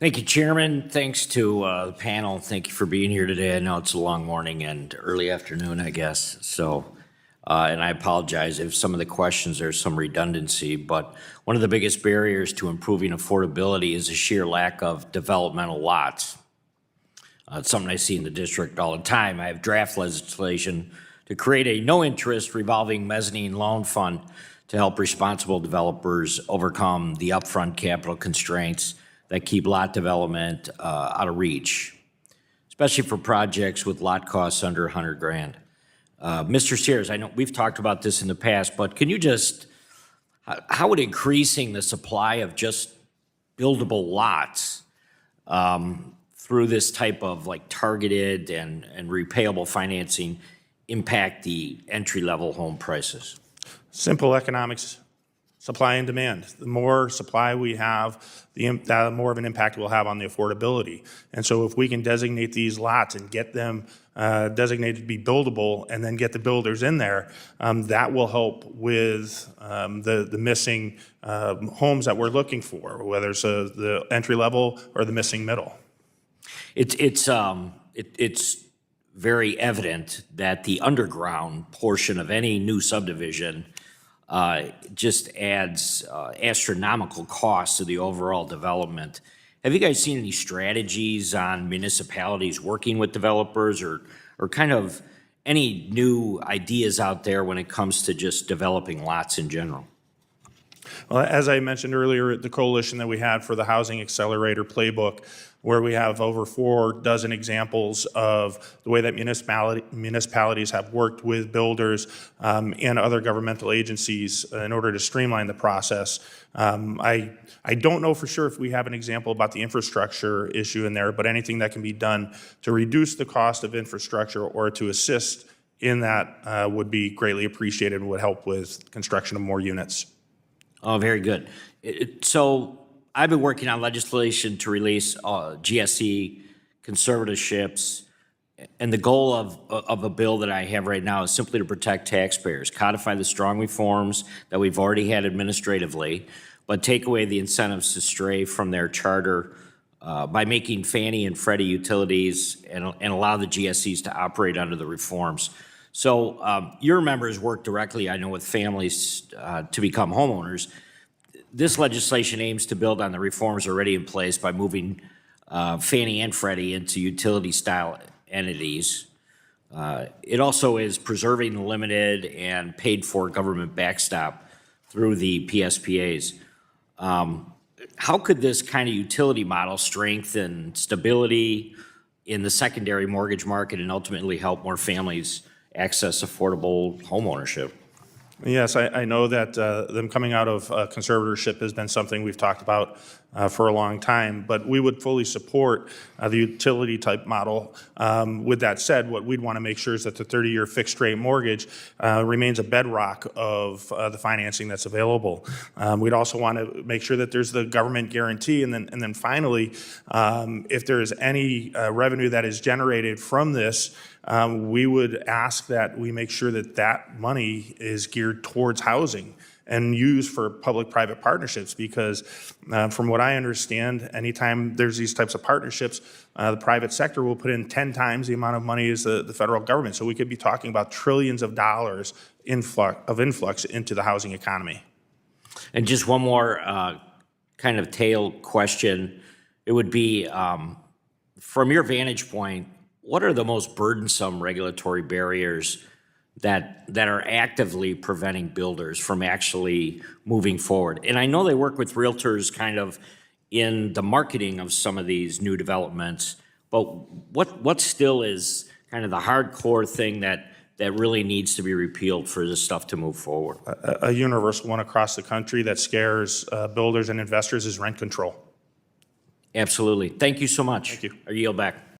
Thank you, Chairman. Thanks to the panel. Thank you for being here today. I know it's a long morning and early afternoon, I guess. And I apologize if some of the questions there's some redundancy, but one of the biggest barriers to improving affordability is the sheer lack of developmental lots. It's something I see in the district all the time. I have draft legislation to create a no-interest revolving mezzanine loan fund to help responsible developers overcome the upfront capital constraints that keep lot development out of reach, especially for projects with lot costs under 100 grand. Mr. Sears, I know we've talked about this in the past, but can you just, how would increasing the supply of just buildable lots through this type of like targeted and repayable financing impact the entry-level home prices? Simple economics, supply and demand. The more supply we have, the more of an impact we'll have on the affordability. And so if we can designate these lots and get them designated to be buildable and then get the builders in there, that will help with the missing homes that we're looking for, whether it's the entry level or the missing middle. It's very evident that the underground portion of any new subdivision just adds astronomical costs to the overall development. Have you guys seen any strategies on municipalities working with developers or kind of any new ideas out there when it comes to just developing lots in general? Well, as I mentioned earlier, the coalition that we had for the Housing Accelerator Playbook, where we have over 4 dozen examples of the way that municipalities have worked with builders and other governmental agencies in order to streamline the process. I don't know for sure if we have an example about the infrastructure issue in there, but anything that can be done to reduce the cost of infrastructure or to assist in that would be greatly appreciated and would help with construction of more units. Oh, very good. So I've been working on legislation to release GSE conservatorships, and the goal of a bill that I have right now is simply to protect taxpayers, codify the strong reforms that we've already had administratively, but take away the incentives to stray from their charter by making Fannie and Freddie utilities and allow the GSEs to operate under the reforms. So your members work directly, I know, with families to become homeowners. This legislation aims to build on the reforms already in place by moving Fannie and Freddie into utility-style entities. It also is preserving the limited and paid-for government backstop through the PSPAs. How could this kind of utility model strengthen stability in the secondary mortgage market and ultimately help more families access affordable home ownership? Yes, I know that them coming out of conservatorship has been something we've talked about for a long time, but we would fully support the utility type model. With that said, what we'd want to make sure is that the 30-year fixed rate mortgage remains a bedrock of the financing that's available. We'd also want to make sure that there's the government guarantee, and then finally, if there is any revenue that is generated from this, we would ask that we make sure that that money is geared towards housing and used for public-private partnerships, because from what I understand, anytime there's these types of partnerships, the private sector will put in 10 times the amount of money as the federal government. So we could be talking about trillions of dollars influx into the housing economy. And just one more kind of tail question. It would be, from your vantage point, what are the most burdensome regulatory barriers that are actively preventing builders from actually moving forward? And I know they work with realtors kind of in the marketing of some of these new developments, but what still is kind of the hardcore thing that really needs to be repealed for this stuff to move forward? A universal one across the country that scares builders and investors is rent control. Absolutely. Thank you so much. Thank you. I yield back.